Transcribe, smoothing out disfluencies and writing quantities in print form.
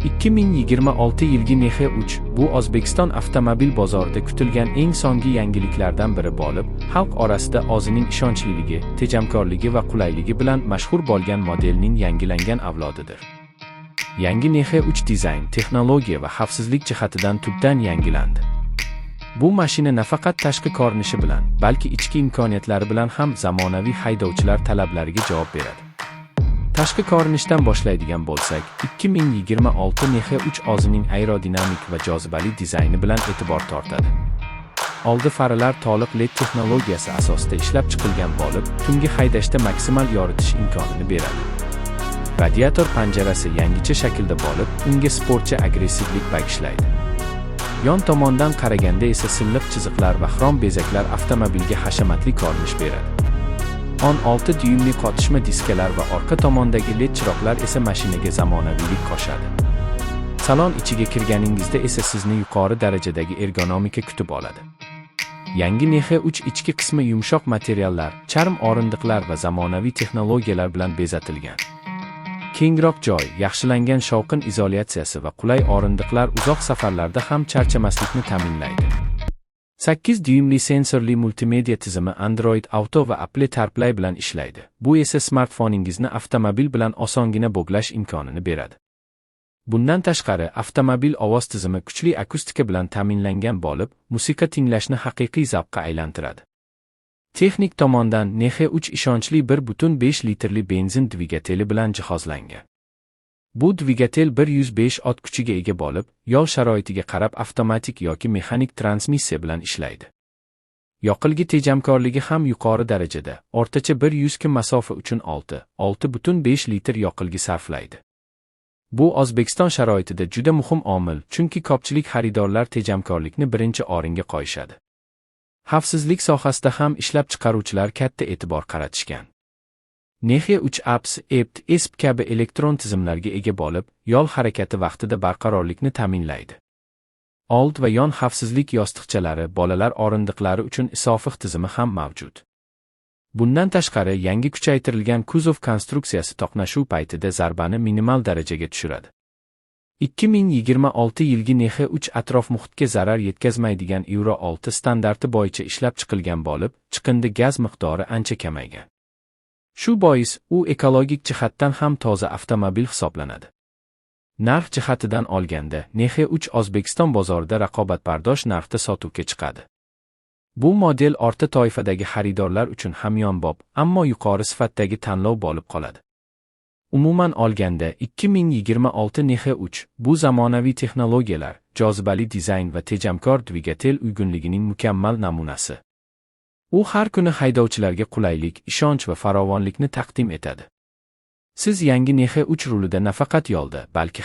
2026 yilgi NX3 bu O'zbekiston avtomobil bozorida kutilgan eng so'nggi yangiliklardan biri bo'lib, xalq orasida o'zining ishonchliligi, tejamkorligi va qulayligi bilan mashhur bo'lgan modelning yangilangan avlodidir. Yangi NX3 dizayn, texnologiya va xavfsizlik jihatidan tubdan yangilandi. Bu mashina nafaqat tashqi ko'rinishi bilan, balki ichki imkoniyatlari bilan ham zamonaviy haydovchilar talablariga javob beradi. Tashqi ko'rinishdan boshlaydigan bo'lsak, 2026 NX3 o'zining aerodinamik va jozibali dizayni bilan e'tibor tortadi. Oldi faralar to'liq LED texnologiyasi asosida ishlab chiqilgan bo'lib, tungi haydashda maksimal yoritish imkonini beradi. Radiator panjarasi yangicha shaklda bo'lib, unga sportcha agressivlik bag'ishlaydi. Yon tomondan qaraganda esa silliq chiziqlar va xrom bezaklar avtomobilga hashamatli ko'rinish beradi. 16 dyuymli qotishma diskalar va orqa tomondagi LED chiroqlar esa mashinaga zamonaviylik qo'shadi. Salon ichiga kirganingizda esa sizni yuqori darajadagi ergonomika kutib oladi. Yangi NX3 ichki qismi yumshoq materiallar, charm o'rindiqlar va zamonaviy texnologiyalar bilan bezatilgan. Kengroq joy, yaxshilangan shovqin izolyatsiyasi va qulay o'rindiqlar uzoq safarlarda ham charchamaslikni ta'minlaydi. 8 dyuymli sensorli multimedia tizimi Android Auto va Apple CarPlay bilan ishlaydi. Bu esa smartfoningizni avtomobil bilan osongina bog'lash imkonini beradi. Bundan tashqari, avtomobil ovoz tizimi kuchli akustika bilan ta'minlangan bo'lib, musiqa tinglashni haqiqiy zavqqa aylantiradi. Texnik tomondan NX3 ishonchli 1.5 litrli benzin dvigateli bilan jihozlangan. Bu dvigatel 105 ot kuchiga ega bo'lib, yo'l sharoitiga qarab avtomatik yoki mexanik transmissiya bilan ishlaydi. Yoqilgi tejamkorligi ham yuqori darajada, o'rtacha 100 km masofa uchun 6.5 litr yoqilgi sarflaydi. Bu O'zbekiston sharoitida juda muhim omil, chunki ko'pchilik xaridorlar tejamkorlikni birinchi o'ringa qo'yishadi. Xavfsizlik sohasida ham ishlab chiqaruvchilar katta e'tibor qaratishgan. NX3 Apps, EPT, ESP kabi elektron tizimlarga ega bo'lib, yo'l harakati vaqtida barqarorlikni ta'minlaydi. Old va yon xavfsizlik yostiqchalari, bolalar o'rindiqlari uchun isofix tizimi ham mavjud. Bundan tashqari, yangi kuchaytirilgan kuzov konstruksiyasi to'qnashuv paytida zarbani minimal darajaga tushiradi. 2026 yilgi NX3 atrof muhitga zarar yetkazmaydigan Euro 6 standarti bo'yicha ishlab chiqilgan bo'lib, chiqindi gaz miqdori ancha kamaygan. Shu bois, u ekologik jihatdan ham toza avtomobil hisoblanadi. Narx jihatidan olganda, NX3 O'zbekiston bozorida raqobatbardosh narxda sotuvga chiqadi. Bu model orta toifadagi xaridorlar uchun hamyonbop, ammo yuqori sifatdagi tanlov bo'lib qoladi. Umuman olganda, 2026 NX3 bu zamonaviy texnologiyalar, jozibali dizayn va tejamkor dvigatel uyg'unligining mukammal namunasi. U har kuni haydovchilarga qulaylik, ishonch va farovonlikni taqdim etadi. Siz yangi NX3 rulida nafaqat yo'lda, balki